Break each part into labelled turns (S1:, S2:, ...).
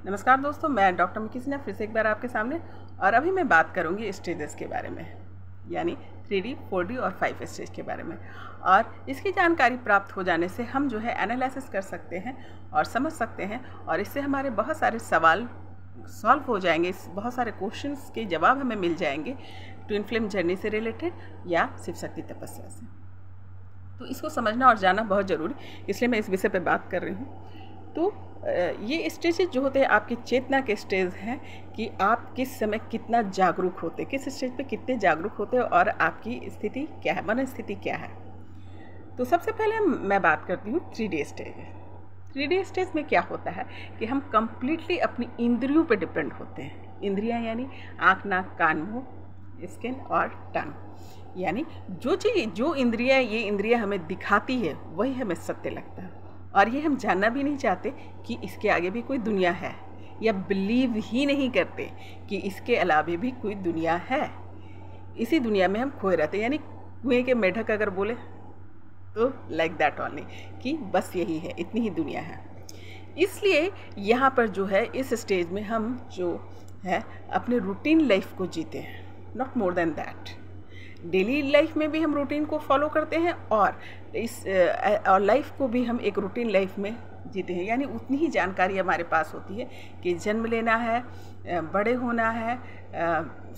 S1: नमस्कार दोस्तों, मैं डॉक्टर मिकी सिन्हा फिर से एक बार आपके सामने। और अभी मैं बात करूंगी स्टेजेस के बारे में, यानी 3D, 4D और 5 स्टेज के बारे में। और इसकी जानकारी प्राप्त हो जाने से हम जो है एनालिसिस कर सकते हैं और समझ सकते हैं, और इससे हमारे बहुत सारे सवाल सॉल्व हो जाएंगे, बहुत सारे क्वेश्चंस के जवाब हमें मिल जाएंगे ट्विन फ्लेम जर्नी से रिलेटेड या शिव शक्ति तपस्या से। तो इसको समझना और जानना बहुत ज़रूरी, इसलिए मैं इस विषय पर बात कर रही हूँ। तो ये स्टेजेस जो होते हैं आपकी चेतना के स्टेज हैं कि आप किस समय कितना जागरूक होते हैं, किस स्टेज पे कितने जागरूक होते हैं और आपकी स्थिति क्या है, मन स्थिति क्या है। तो सबसे पहले मैं बात करती हूँ 3D स्टेज। 3D स्टेज में क्या होता है कि हम कम्प्लीटली अपनी इंद्रियों पे डिपेंड होते हैं। इंद्रियाँ यानी आँख, नाक, कान, मुँह, स्किन और टंग, यानी जो इंद्रियाँ ये इंद्रियाँ हमें दिखाती है वही हमें सत्य लगता है, और ये हम जानना भी नहीं चाहते कि इसके आगे भी कोई दुनिया है, या बिलीव ही नहीं करते कि इसके अलावा भी कोई दुनिया है। इसी दुनिया में हम खोए रहते हैं, यानी कुएं के मेढक अगर बोले तो लाइक दैट ओनली, कि बस यही है, इतनी ही दुनिया है। इसलिए यहाँ पर जो है इस स्टेज में हम जो है अपने रूटीन लाइफ को जीते हैं, not more than that. Daily life में भी हम रूटीन को फॉलो करते हैं और और लाइफ को भी हम एक रूटीन लाइफ में जीते हैं, यानी उतनी ही जानकारी हमारे पास होती है कि जन्म लेना है, बड़े होना है,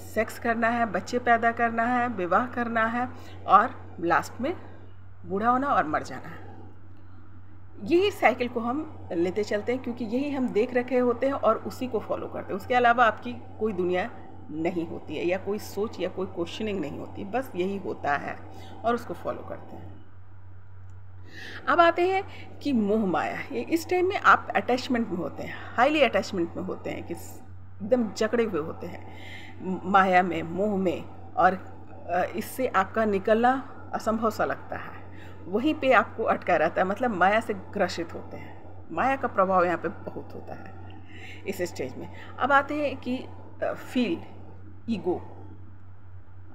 S1: सेक्स करना है, बच्चे पैदा करना है, विवाह करना है और लास्ट में बूढ़ा होना और मर जाना है। यही साइकिल को हम लेते चलते हैं, क्योंकि यही हम देख रखे होते हैं और उसी को फॉलो करते हैं। उसके अलावा आपकी कोई दुनिया नहीं होती है, या कोई सोच या कोई क्वेश्चनिंग नहीं होती, बस यही होता है और उसको फॉलो करते हैं। अब आते हैं कि मोह माया। ये इस टाइम में आप अटैचमेंट में होते हैं, हाईली अटैचमेंट में होते हैं, कि एकदम जकड़े हुए होते हैं माया में, मोह में, और इससे आपका निकलना असंभव सा लगता है। वहीं पे आपको अटका रहता है, मतलब माया से ग्रसित होते हैं। माया का प्रभाव यहाँ पे बहुत होता है इस स्टेज में। अब आते हैं कि फील, ईगो,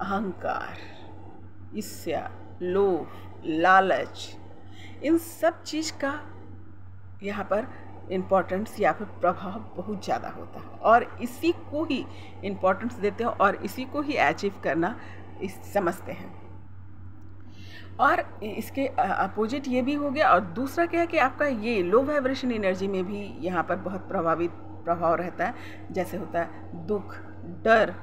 S1: अहंकार, ईर्ष्या, लोभ, लालच, इन सब चीज़ का यहाँ पर इम्पोर्टेंस या फिर प्रभाव बहुत ज़्यादा होता है, और इसी को ही इम्पोर्टेंस देते हैं और इसी को ही अचीव करना समझते हैं। और इसके अपोजिट ये भी हो गया। और दूसरा क्या है कि आपका ये लो वाइब्रेशन एनर्जी में भी यहाँ पर बहुत प्रभाव रहता है, जैसे होता है दुख, डर,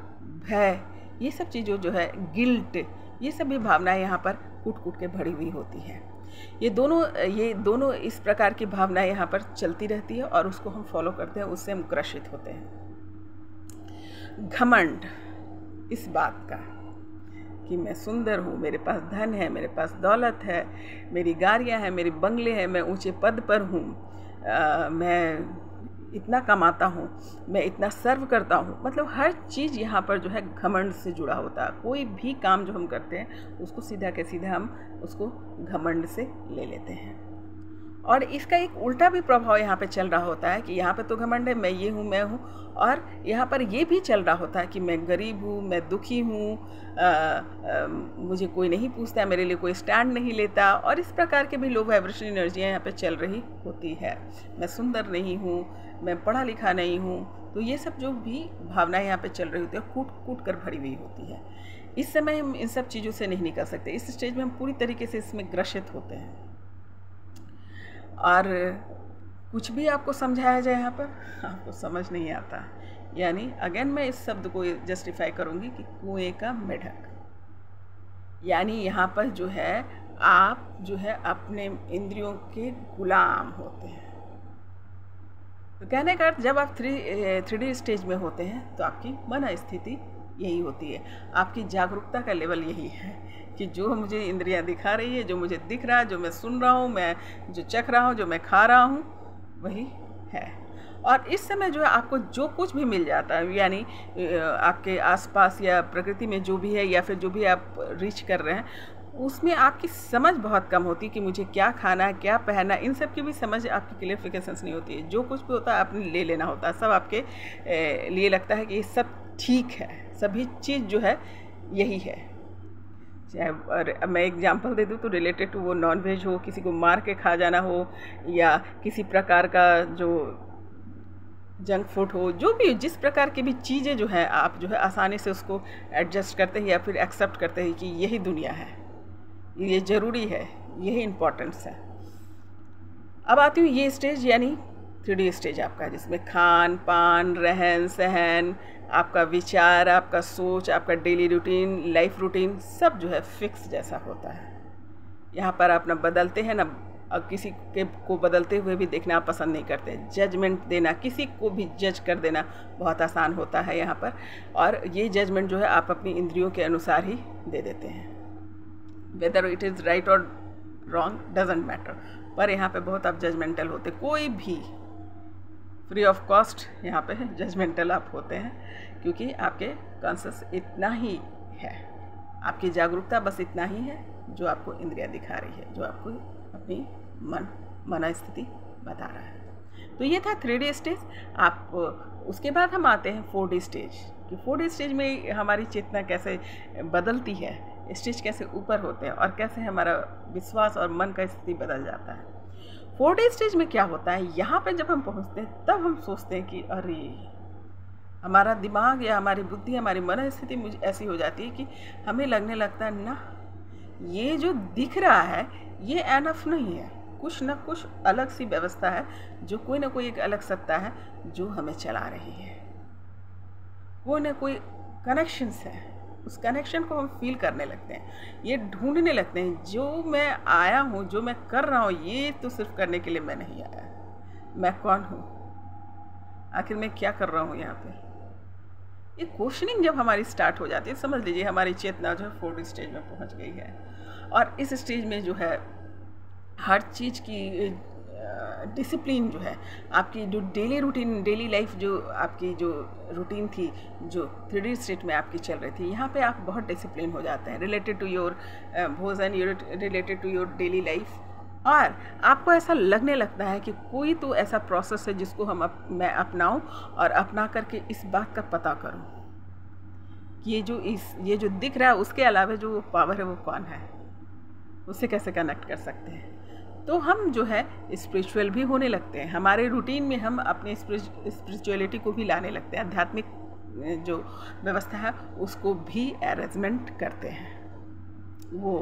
S1: भय, ये सब चीज़ों जो है, गिल्ट, ये सभी भावनाएं यहाँ पर कूट कूट के भरी हुई होती हैं। ये दोनों इस प्रकार की भावनाएं यहाँ पर चलती रहती है और उसको हम फॉलो करते हैं, उससे हम ग्रसित होते हैं। घमंड इस बात का कि मैं सुंदर हूँ, मेरे पास धन है, मेरे पास दौलत है, मेरी गाड़ियाँ हैं, मेरे बंगले हैं, मैं ऊंचे पद पर हूँ, मैं इतना कमाता हूँ, मैं इतना सर्व करता हूँ, मतलब हर चीज़ यहाँ पर जो है घमंड से जुड़ा होता है। कोई भी काम जो हम करते हैं उसको सीधा के सीधा हम उसको घमंड से ले लेते हैं। और इसका एक उल्टा भी प्रभाव यहाँ पे चल रहा होता है कि यहाँ पे तो घमंड है, मैं ये हूँ, मैं हूँ, और यहाँ पर ये भी चल रहा होता है कि मैं गरीब हूँ, मैं दुखी हूँ, मुझे कोई नहीं पूछता, मेरे लिए कोई स्टैंड नहीं लेता, और इस प्रकार के भी लो वाइब्रेशन एनर्जियाँ यहाँ पे चल रही होती है। मैं सुंदर नहीं हूँ, मैं पढ़ा लिखा नहीं हूँ, तो ये सब जो भी भावनाएं यहाँ पे चल रही होती है कूट कूट कर भरी हुई होती है। इस समय हम इन सब चीज़ों से नहीं निकल सकते। इस स्टेज में हम पूरी तरीके से इसमें ग्रसित होते हैं, और कुछ भी आपको समझाया जाए यहाँ पर आपको समझ नहीं आता। यानी अगेन मैं इस शब्द को जस्टिफाई करूँगी कि कुएं का मेढक, यानी यहाँ पर जो है आप जो है अपने इंद्रियों के गुलाम होते हैं। तो कहने का अर्थ, जब आप 3D स्टेज में होते हैं तो आपकी मन स्थिति यही होती है, आपकी जागरूकता का लेवल यही है कि जो मुझे इंद्रियां दिखा रही है, जो मुझे दिख रहा है, जो मैं सुन रहा हूँ, मैं जो चख रहा हूँ, जो मैं खा रहा हूँ, वही है। और इस समय जो है आपको जो कुछ भी मिल जाता है, यानी आपके आसपास या प्रकृति में जो भी है, या फिर जो भी आप रीच कर रहे हैं, उसमें आपकी समझ बहुत कम होती है कि मुझे क्या खाना है, क्या पहनना, इन सब की भी समझ आपकी क्लियरिफिकेशंस नहीं होती है। जो कुछ भी होता है आपने ले लेना होता है, सब आपके लिए लगता है कि ये सब ठीक है, सभी चीज़ जो है यही है। चाहे मैं एग्जांपल दे दूँ तो रिलेटेड टू वो नॉनवेज हो, किसी को मार के खा जाना हो, या किसी प्रकार का जो जंक फूड हो, जो भी जिस प्रकार की भी चीज़ें जो है आप जो है आसानी से उसको एडजस्ट करते हैं या फिर एक्सेप्ट करते हैं कि यही दुनिया है, ये ज़रूरी है, यही इम्पोर्टेंस है। अब आती हूँ ये स्टेज यानी 3D स्टेज आपका, जिसमें खान पान, रहन सहन, आपका विचार, आपका सोच, आपका डेली रूटीन, लाइफ रूटीन सब जो है फिक्स जैसा होता है। यहाँ पर आप ना बदलते हैं ना, और किसी के को बदलते हुए भी देखना आप पसंद नहीं करते। जजमेंट देना, किसी को भी जज कर देना बहुत आसान होता है यहाँ पर, और ये जजमेंट जो है आप अपनी इंद्रियों के अनुसार ही दे देते हैं। वेदर इट इज़ राइट और रॉन्ग डजेंट मैटर, पर यहाँ पे बहुत आप जजमेंटल होते, कोई भी फ्री ऑफ कॉस्ट यहाँ पे जजमेंटल आप होते हैं, क्योंकि आपके कॉन्शियस इतना ही है, आपकी जागरूकता बस इतना ही है जो आपको इंद्रियाँ दिखा रही है, जो आपको अपनी मन स्थिति बता रहा है। तो ये था 3D स्टेज। आप उसके बाद हम आते हैं 4D स्टेज, कि 4D स्टेज में हमारी चेतना कैसे बदलती है, स्टेज कैसे ऊपर होते हैं और कैसे हमारा विश्वास और मन का स्थिति बदल जाता है। 4D स्टेज में क्या होता है, यहाँ पे जब हम पहुँचते हैं तब हम सोचते हैं कि अरे हमारा दिमाग या हमारी बुद्धि, हमारी मन स्थिति मुझे ऐसी हो जाती है कि हमें लगने लगता है ना, ये जो दिख रहा है ये एनफ नहीं है, कुछ ना कुछ अलग सी व्यवस्था है, जो कोई ना कोई एक अलग सत्ता है जो हमें चला रही है, कोई ना कोई कनेक्शंस है। उस कनेक्शन को हम फील करने लगते हैं, ये ढूंढने लगते हैं, जो मैं आया हूँ, जो मैं कर रहा हूँ, ये तो सिर्फ करने के लिए मैं नहीं आया, मैं कौन हूँ, आखिर मैं क्या कर रहा हूँ यहाँ पे। ये क्वेश्चनिंग जब हमारी स्टार्ट हो जाती है, समझ लीजिए हमारी चेतना जो है 4D स्टेज में पहुँच गई है। और इस स्टेज में जो है हर चीज़ की डिसिप्लिन जो है, आपकी जो डेली रूटीन, डेली लाइफ, जो आपकी जो रूटीन थी, जो 3D स्टेट में आपकी चल रही थी, यहाँ पे आप बहुत डिसिप्लिन हो जाते हैं रिलेटेड टू योर भोजन, related to your daily life. और आपको ऐसा लगने लगता है कि कोई तो ऐसा प्रोसेस है जिसको मैं अपनाऊं और अपना करके इस बात का पता करूं कि ये जो दिख रहा है उसके अलावा जो पावर है वो कौन है, उससे कैसे कनेक्ट कर सकते हैं। तो हम जो है स्पिरिचुअल भी होने लगते हैं, हमारे रूटीन में हम अपने स्पिरिचुअलिटी को भी लाने लगते हैं, आध्यात्मिक जो व्यवस्था है उसको भी अरेंजमेंट करते हैं। वो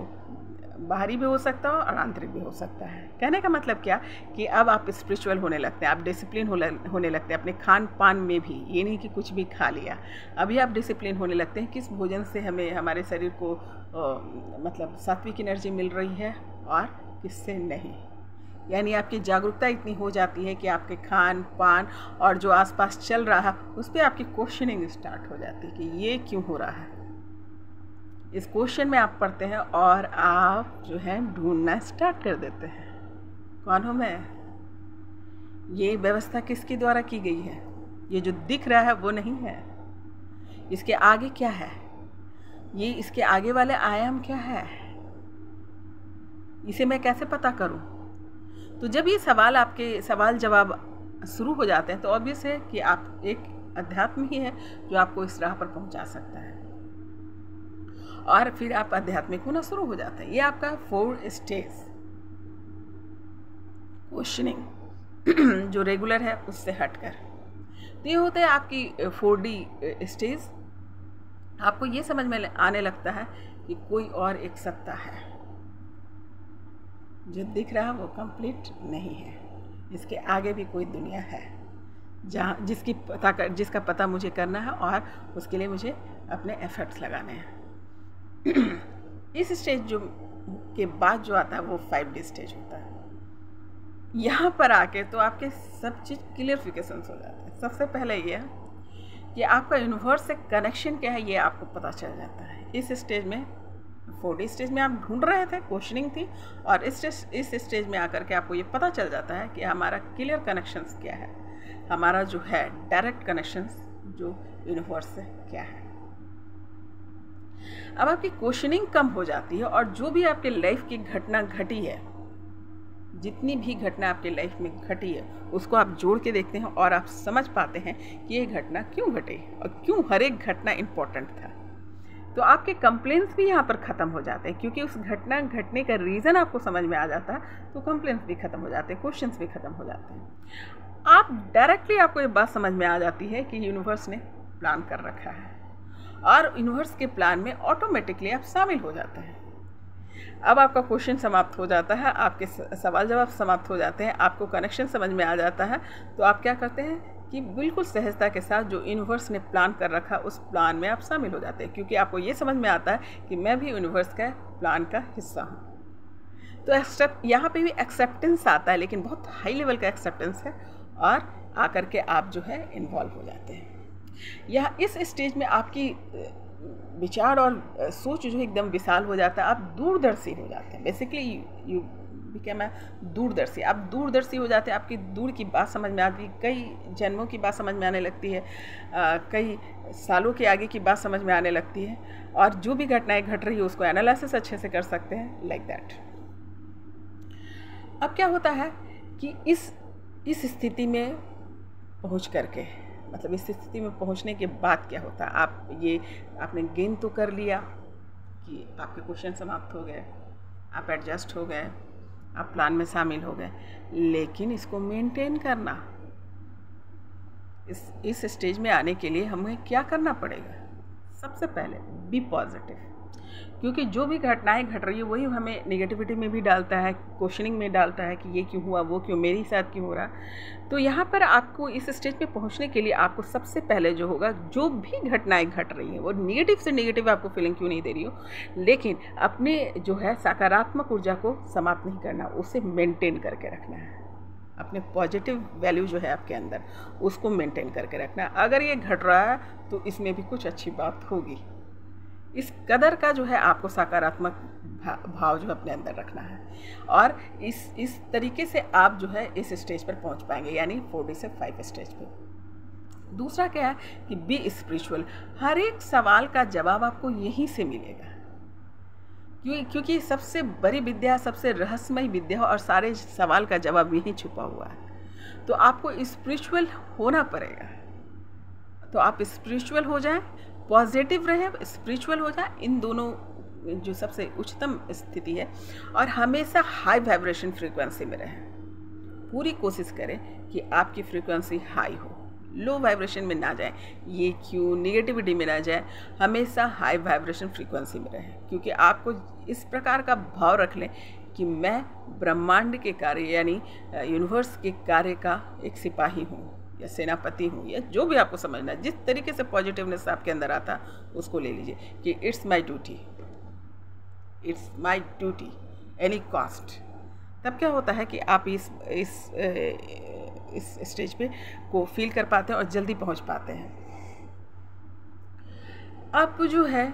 S1: बाहरी भी हो सकता है और आंतरिक भी हो सकता है। कहने का मतलब क्या कि अब आप स्पिरिचुअल होने लगते हैं, आप डिसिप्लिन होने लगते हैं अपने खान पान में भी, ये नहीं कि कुछ भी खा लिया। अभी आप डिसिप्लिन होने लगते हैं किस भोजन से हमें हमारे शरीर को मतलब सात्विक एनर्जी मिल रही है और किससे नहीं। यानी आपकी जागरूकता इतनी हो जाती है कि आपके खान पान और जो आसपास चल रहा है उस पर आपकी क्वेश्चनिंग स्टार्ट हो जाती है कि ये क्यों हो रहा है। इस क्वेश्चन में आप पढ़ते हैं और आप जो है ढूंढना स्टार्ट कर देते हैं, कौन हूँ मैं, ये व्यवस्था किसके द्वारा की गई है, ये जो दिख रहा है वो नहीं है, इसके आगे क्या है, ये इसके आगे वाले आयाम क्या है, इसे मैं कैसे पता करूं। तो जब ये आपके सवाल जवाब शुरू हो जाते हैं तो ऑब्वियस है कि आप एक अध्यात्म ही है जो आपको इस राह पर पहुंचा सकता है, और फिर आप आध्यात्मिक होना शुरू हो जाते हैं। ये आपका 4 स्टेज क्वेश्चनिंग जो रेगुलर है उससे हटकर, तो ये होता है आपकी 4D स्टेज। आपको ये समझ में आने लगता है कि कोई और एक सत्ता है, जो दिख रहा है वो कंप्लीट नहीं है, इसके आगे भी कोई दुनिया है जिसका पता मुझे करना है और उसके लिए मुझे अपने एफर्ट्स लगाने हैं। इस स्टेज जो के बाद जो आता है वो 5D स्टेज होता है। यहाँ पर आके तो आपके सब चीज़ क्लियरिफिकेशन हो जाते हैं। सबसे पहले ये है कि आपका यूनिवर्स से कनेक्शन क्या है, ये आपको पता चल जाता है। इस स्टेज में 4D स्टेज में आप ढूंढ रहे थे, क्वेश्चनिंग थी, और इस स्टेज में आकर के आपको ये पता चल जाता है कि हमारा क्लियर कनेक्शंस क्या है, हमारा जो है डायरेक्ट कनेक्शंस जो यूनिवर्स से क्या है। अब आपकी क्वेश्चनिंग कम हो जाती है और जो भी आपके लाइफ की घटना घटी है, जितनी भी घटना आपके लाइफ में घटी है उसको आप जोड़ के देखते हैं और आप समझ पाते हैं कि ये घटना क्यों घटी और क्यों हर एक घटना इम्पोर्टेंट था। तो आपके कंप्लेंट्स भी यहाँ पर ख़त्म हो जाते हैं, क्योंकि उस घटना घटने का रीज़न आपको समझ में आ जाता है, तो कंप्लेंट्स भी ख़त्म हो जाते हैं, क्वेश्चंस भी ख़त्म हो जाते हैं। आप डायरेक्टली आपको ये बात समझ में आ जाती है कि यूनिवर्स ने प्लान कर रखा है और यूनिवर्स के प्लान में ऑटोमेटिकली आप शामिल हो जाते हैं। अब आपका क्वेश्चन समाप्त हो जाता है, आपके सवाल जवाब समाप्त हो जाते हैं, आपको कनेक्शन समझ में आ जाता है, तो आप क्या करते हैं कि बिल्कुल सहजता के साथ जो यूनिवर्स ने प्लान कर रखा उस प्लान में आप शामिल हो जाते हैं, क्योंकि आपको ये समझ में आता है कि मैं भी यूनिवर्स का प्लान का हिस्सा हूँ। तो यहाँ पे भी एक्सेप्टेंस आता है, लेकिन बहुत हाई लेवल का एक्सेप्टेंस है, और आकर के आप जो है इन्वॉल्व हो जाते हैं। यह इस स्टेज में आपकी विचार और सोच जो एकदम विशाल हो जाता है, आप दूरदर्शी हो जाते हैं। बेसिकली यू बिकेम दूरदर्शी, आप दूरदर्शी हो जाते हैं, आपकी दूर की बात समझ में आती है, कई जन्मों की बात समझ में आने लगती है, कई सालों के आगे की बात समझ में आने लगती है, और जो भी घटनाएं घट रही है उसको एनालिसिस अच्छे से कर सकते हैं, लाइक दैट। अब क्या होता है कि इस स्थिति में पहुंच करके, मतलब इस स्थिति में पहुंचने के बाद क्या होता है, आपने गेन तो कर लिया कि आपके क्वेश्चन समाप्त हो गए, आप एडजस्ट हो गए, आप प्लान में शामिल हो गए, लेकिन इसको मेंटेन करना, इस स्टेज में आने के लिए हमें क्या करना पड़ेगा? सबसे पहले बी पॉजिटिव, क्योंकि जो भी घटनाएं घट रही है वही हमें नेगेटिविटी में भी डालता है, क्वेश्चनिंग में डालता है कि ये क्यों हुआ, वो क्यों, मेरे साथ क्यों हो रहा। तो यहाँ पर आपको इस स्टेज पे पहुँचने के लिए आपको सबसे पहले जो होगा, जो भी घटनाएं घट रही हैं वो नेगेटिव से नेगेटिव आपको फीलिंग क्यों नहीं दे रही हो, लेकिन अपने जो है सकारात्मक ऊर्जा को समाप्त नहीं करना, उसे मेंटेन करके रखना है। अपने पॉजिटिव वैल्यू जो है आपके अंदर उसको मेंटेन करके रखना है। अगर ये घट रहा है तो इसमें भी कुछ अच्छी बात होगी। इस कदर का जो है आपको सकारात्मक भाव जो अपने अंदर रखना है, और इस तरीके से आप जो है इस स्टेज पर पहुंच पाएंगे, यानी 4D से 5 स्टेज पे। दूसरा क्या है कि बी स्पिरिचुअल, हर एक सवाल का जवाब आपको यहीं से मिलेगा, क्योंकि सबसे बड़ी विद्या, सबसे रहस्यमय विद्या और सारे सवाल का जवाब यहीं छुपा हुआ है। तो आपको स्पिरिचुअल होना पड़ेगा। तो आप स्पिरिचुअल हो जाएं, पॉजिटिव रहें, स्पिरिचुअल हो जाए, इन दोनों जो सबसे उच्चतम स्थिति है, और हमेशा हाई वाइब्रेशन फ्रीक्वेंसी में रहें। पूरी कोशिश करें कि आपकी फ्रीक्वेंसी हाई हो, लो वाइब्रेशन में ना जाए, ये क्यों नेगेटिविटी में ना जाए, हमेशा हाई वाइब्रेशन फ्रीक्वेंसी में रहें, क्योंकि आपको इस प्रकार का भाव रख लें कि मैं ब्रह्मांड के कार्य यानी यूनिवर्स के कार्य का एक सिपाही हूँ या सेनापति हूँ, या जो भी आपको समझना है, जिस तरीके से पॉजिटिवनेस आपके अंदर आता उसको ले लीजिए कि it's my duty any cost. तब क्या होता है कि आप इस स्टेज पे को फील कर पाते हैं और जल्दी पहुंच पाते हैं। आप जो है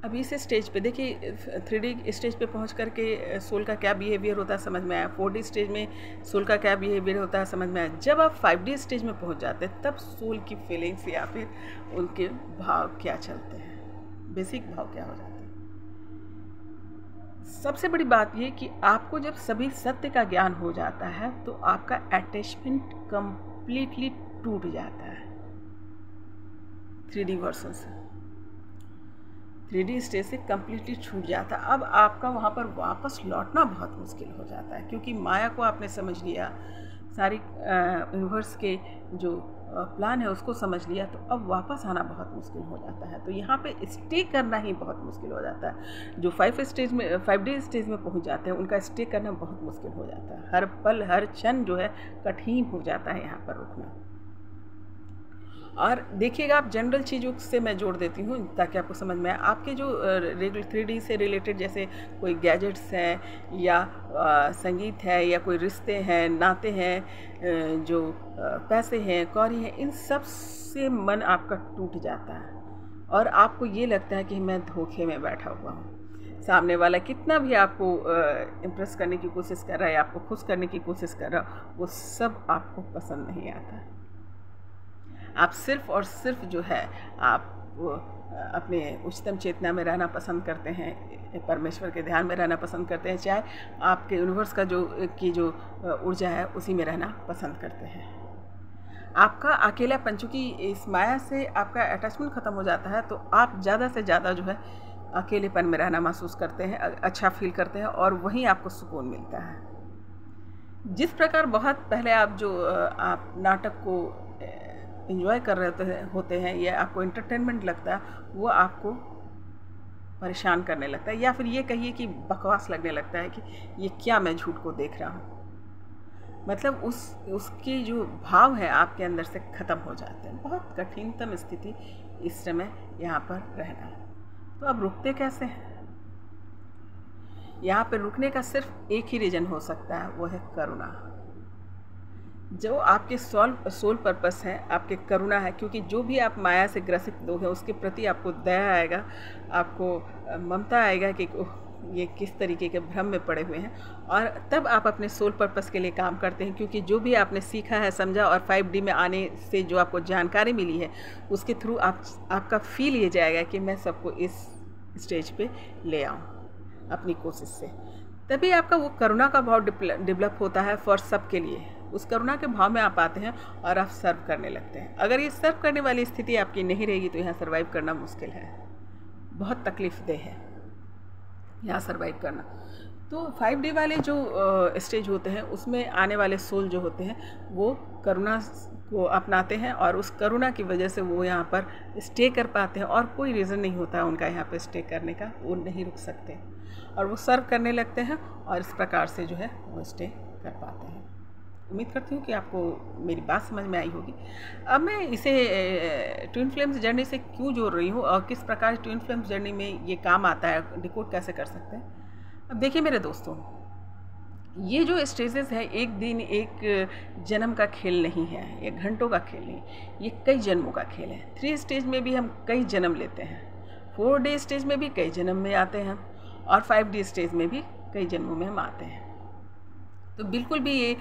S1: अभी इस स्टेज पे देखिए, 3D स्टेज पे पहुंच करके सोल का क्या बिहेवियर होता है समझ में आया, 4D स्टेज में सोल का क्या बिहेवियर होता है समझ में आया। जब आप 5D स्टेज में पहुंच जाते हैं तब सोल की फीलिंग्स या फिर उनके भाव क्या चलते हैं, बेसिक भाव क्या हो जाते हैं। सबसे बड़ी बात ये कि आपको जब सभी सत्य का ज्ञान हो जाता है तो आपका अटैचमेंट कंप्लीटली टूट जाता है 3D वर्जन से, 3D स्टेज से कम्प्लीटली छूट जाता है। अब आपका वहाँ पर वापस लौटना बहुत मुश्किल हो जाता है, क्योंकि माया को आपने समझ लिया, सारी यूनिवर्स के जो प्लान है उसको समझ लिया, तो अब वापस आना बहुत मुश्किल हो जाता है। तो यहाँ पे स्टे करना ही बहुत मुश्किल हो जाता है। जो 5D स्टेज में पहुँच जाते हैं उनका स्टे करना बहुत मुश्किल हो जाता है। हर पल हर क्षण जो है कठिन हो जाता है यहाँ पर रुकना। और देखिएगा, आप जनरल चीज़ों से मैं जोड़ देती हूँ ताकि आपको समझ में आए। आपके जो 3D से रिलेटेड जैसे कोई गैजेट्स हैं या संगीत है या कोई रिश्ते हैं, नाते हैं, जो पैसे हैं, कौड़ी हैं, इन सब से मन आपका टूट जाता है और आपको ये लगता है कि मैं धोखे में बैठा हुआ हूँ। सामने वाला कितना भी आपको इम्प्रेस करने की कोशिश कर रहा है, आपको खुश करने की कोशिश कर रहा है, वो सब आपको पसंद नहीं आता। आप सिर्फ़ और सिर्फ जो है आप अपने उच्चतम चेतना में रहना पसंद करते हैं, परमेश्वर के ध्यान में रहना पसंद करते हैं, चाहे आपके यूनिवर्स का जो ऊर्जा है उसी में रहना पसंद करते हैं। आपका अकेलापन, चूँकि इस माया से आपका अटैचमेंट ख़त्म हो जाता है, तो आप ज़्यादा से ज़्यादा जो है अकेलेपन में रहना महसूस करते हैं, अच्छा फील करते हैं और वहीं आपको सुकून मिलता है। जिस प्रकार बहुत पहले आप आप नाटक को एंजॉय कर रहे होते हैं या आपको एंटरटेनमेंट लगता है, वो आपको परेशान करने लगता है, या फिर ये कहिए कि बकवास लगने लगता है कि ये क्या मैं झूठ को देख रहा हूँ। मतलब उसके जो भाव है आपके अंदर से ख़त्म हो जाते हैं। बहुत कठिनतम स्थिति इस समय यहाँ पर रहना। तो अब रुकते कैसे हैं? यहाँ पर रुकने का सिर्फ एक ही रीज़न हो सकता है, वो है करुणा। जो आपके सोल पर्पस है, आपके करुणा है, क्योंकि जो भी आप माया से ग्रसित लोग हैं उसके प्रति आपको दया आएगा, आपको ममता आएगा कि ये किस तरीके के भ्रम में पड़े हुए हैं, और तब आप अपने सोल पर्पस के लिए काम करते हैं। क्योंकि जो भी आपने सीखा है, समझा, और 5D में आने से जो आपको जानकारी मिली है उसके थ्रू आपका फील ये जाएगा कि मैं सबको इस स्टेज पे ले आऊँ अपनी कोशिश से। तभी आपका वो करुणा का भाव डेवलप होता है फॉर सब के लिए। उस करुणा के भाव में आप आते हैं और आप सर्व करने लगते हैं। अगर ये सर्व करने वाली स्थिति आपकी नहीं रहेगी तो यहाँ सर्वाइव करना मुश्किल है, बहुत तकलीफ़देह है यहाँ सर्वाइव करना। तो 5D वाले जो स्टेज होते हैं उसमें आने वाले सोल जो होते हैं वो करुणा को अपनाते हैं, और उस करुणा की वजह से वो यहाँ पर स्टे कर पाते हैं, और कोई रीज़न नहीं होता उनका यहाँ पर स्टे करने का, वो नहीं रुक सकते और वो सर्व करने लगते हैं, और इस प्रकार से जो है वो स्टे कर पाते हैं। उम्मीद करती हूँ कि आपको मेरी बात समझ में आई होगी। अब मैं इसे ट्विन फ्लेम्स जर्नी से क्यों जोड़ रही हूँ और किस प्रकार ट्विन फ्लेम्स जर्नी में ये काम आता है, डिकोड कैसे कर सकते हैं। अब देखिए मेरे दोस्तों, ये जो स्टेजेस है एक दिन एक जन्म का खेल नहीं है, ये घंटों का खेल नहीं, ये कई जन्मों का खेल है। 3 स्टेज में भी हम कई जन्म लेते हैं, 4D स्टेज में भी कई जन्म में आते हैं, और 5D स्टेज में भी कई जन्मों में हम आते हैं। तो बिल्कुल भी ये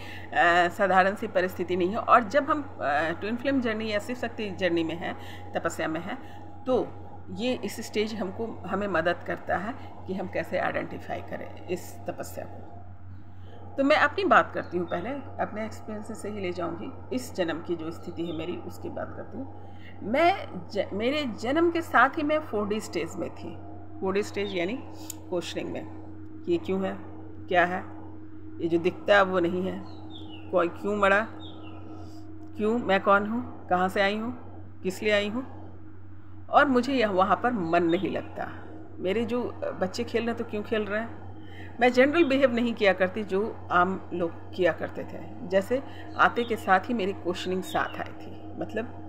S1: साधारण सी परिस्थिति नहीं है। और जब हम ट्विन फ्लेम जर्नी या शिव शक्ति जर्नी में हैं, तपस्या में हैं, तो ये इस स्टेज हमें मदद करता है कि हम कैसे आइडेंटिफाई करें इस तपस्या को। तो मैं अपनी बात करती हूँ, पहले अपने एक्सपीरियंस से ही ले जाऊँगी। इस जन्म की जो स्थिति है मेरी, उसकी बात करती हूँ। मेरे जन्म के साथ ही मैं 4D स्टेज में थी। 4D स्टेज यानी क्वेश्चनिंग में, ये क्यों है, क्या है, ये जो दिखता है वो नहीं है, कोई क्यों मरा, क्यों, मैं कौन हूँ, कहाँ से आई हूँ, किस लिए आई हूँ, और मुझे वहाँ पर मन नहीं लगता। मेरे जो बच्चे खेल रहे हैं तो क्यों खेल रहे हैं। मैं जनरल बिहेव नहीं किया करती जो आम लोग किया करते थे। जैसे आते के साथ ही मेरी क्वेश्चनिंग साथ आई थी, मतलब,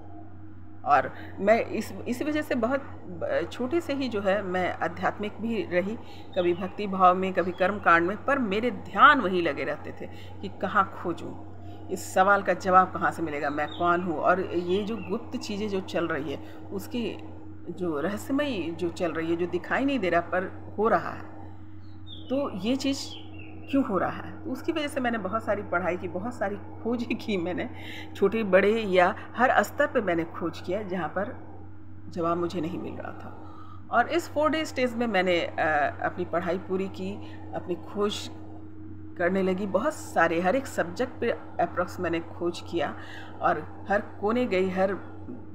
S1: और मैं इस वजह से बहुत छोटे से ही जो है मैं आध्यात्मिक भी रही, कभी भक्ति भाव में, कभी कर्म कांड में, पर मेरे ध्यान वहीं लगे रहते थे कि कहाँ खोजूं, इस सवाल का जवाब कहाँ से मिलेगा, मैं कौन हूँ, और ये जो गुप्त चीज़ें जो चल रही है उसकी जो रहस्यमय जो चल रही है, जो दिखाई नहीं दे रहा पर हो रहा है, तो ये चीज़ क्यों हो रहा है। तो उसकी वजह से मैंने बहुत सारी पढ़ाई की, बहुत सारी खोजें की मैंने, छोटे बड़े या हर स्तर पे मैंने खोज किया जहाँ पर जवाब मुझे नहीं मिल रहा था। और इस 4D स्टेज में मैंने अपनी पढ़ाई पूरी की, अपनी खोज करने लगी, बहुत सारे हर एक सब्जेक्ट पे अप्रॉक्स मैंने खोज किया, और हर कोने गई, हर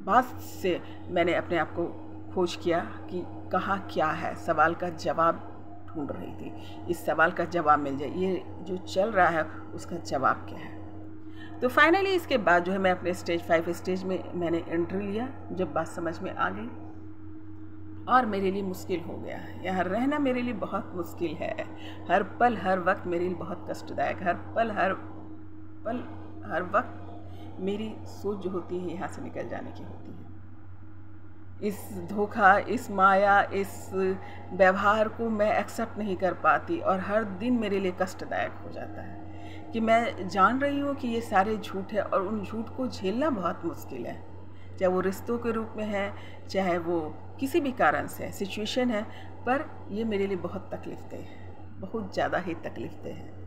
S1: बात से मैंने अपने आप को खोज किया कि कहाँ क्या है, सवाल का जवाब ढूंढ रही थी, इस सवाल का जवाब मिल जाए, ये जो चल रहा है उसका जवाब क्या है। तो फाइनली इसके बाद जो है मैं अपने स्टेज 5 स्टेज में मैंने एंट्री लिया, जब बात समझ में आ गई, और मेरे लिए मुश्किल हो गया। यहाँ रहना मेरे लिए बहुत मुश्किल है, हर पल हर वक्त मेरे लिए बहुत कष्टदायक, हर पल हर वक्त मेरी सोच जो होती है यहाँ से निकल जाने की होती है। इस धोखा, इस माया, इस व्यवहार को मैं एक्सेप्ट नहीं कर पाती, और हर दिन मेरे लिए कष्टदायक हो जाता है कि मैं जान रही हूँ कि ये सारे झूठ है, और उन झूठ को झेलना बहुत मुश्किल है, चाहे वो रिश्तों के रूप में है, चाहे वो किसी भी कारण से सिचुएशन है, पर ये मेरे लिए बहुत तकलीफ़देह है, बहुत ज़्यादा ही तकलीफ़देह है।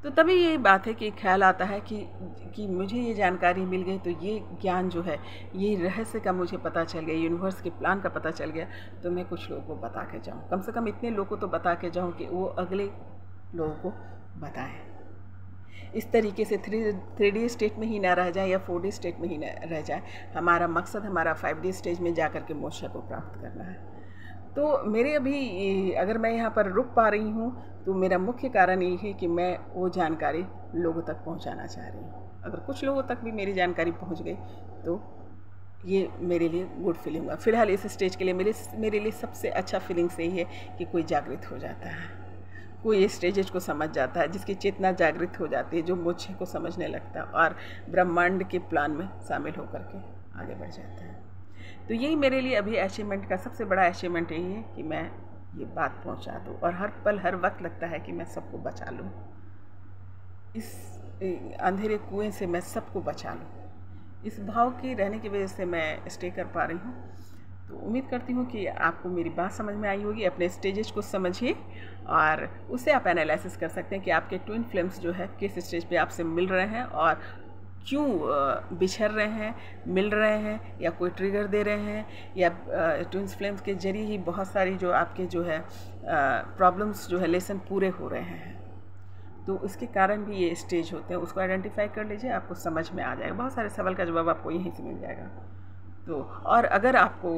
S1: तो तभी यही बात है कि ख्याल आता है कि मुझे ये जानकारी मिल गई, तो ये ज्ञान जो है, ये रहस्य का मुझे पता चल गया, यूनिवर्स के प्लान का पता चल गया, तो मैं कुछ लोगों को बता के जाऊँ, कम से कम इतने लोगों को तो बता के जाऊँ कि वो अगले लोगों को बताएं। इस तरीके से 3D स्टेट में ही ना रह जाए या 4D स्टेट में ही ना रह जाए। हमारा मकसद हमारा 5D स्टेज में जा कर के मोक्ष को प्राप्त करना है। तो मेरे अभी अगर मैं यहाँ पर रुक पा रही हूँ तो मेरा मुख्य कारण ये है कि मैं वो जानकारी लोगों तक पहुँचाना चाह रही हूँ। अगर कुछ लोगों तक भी मेरी जानकारी पहुँच गई तो ये मेरे लिए गुड फीलिंग हुआ। फ़िलहाल इस स्टेज के लिए मेरे लिए सबसे अच्छा फीलिंग्स यही है कि कोई जागृत हो जाता है, कोई स्टेजेज को समझ जाता है, जिसकी चेतना जागृत हो जाती है, जो मुझे को समझने लगता है और ब्रह्मांड के प्लान में शामिल होकर के आगे बढ़ जाता है। तो यही मेरे लिए अभी अचीवमेंट का सबसे बड़ा अचीवमेंट यही है कि मैं ये बात पहुंचा दूं और हर पल हर वक्त लगता है कि मैं सबको बचा लूं, इस अंधेरे कुएं से मैं सबको बचा लूं। इस भाव के रहने की वजह से मैं स्टे कर पा रही हूँ। तो उम्मीद करती हूँ कि आपको मेरी बात समझ में आई होगी। अपने स्टेजेस को समझिए और उससे आप एनालिसिस कर सकते हैं कि आपके ट्विन फ्लेम्स जो है किस स्टेज पे आपसे मिल रहे हैं और क्यों बिछड़ रहे हैं, मिल रहे हैं, या कोई ट्रिगर दे रहे हैं, या ट्विन फ्लेम्स के जरिए ही बहुत सारी जो आपके जो है प्रॉब्लम्स जो है लेसन पूरे हो रहे हैं। तो इसके कारण भी ये स्टेज होते हैं, उसको आइडेंटिफाई कर लीजिए, आपको समझ में आ जाएगा। बहुत सारे सवाल का जवाब आपको यहीं से मिल जाएगा। तो और अगर आपको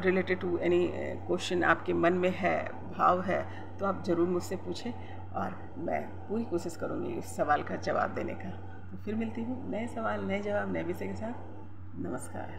S1: रिलेटेड टू एनी क्वेश्चन आपके मन में है, भाव है, तो आप ज़रूर मुझसे पूछें और मैं पूरी कोशिश करूँगी इस सवाल का जवाब देने का। तो फिर मिलती हूँ नए सवाल, नए जवाब, नए विषय के साथ। नमस्कार।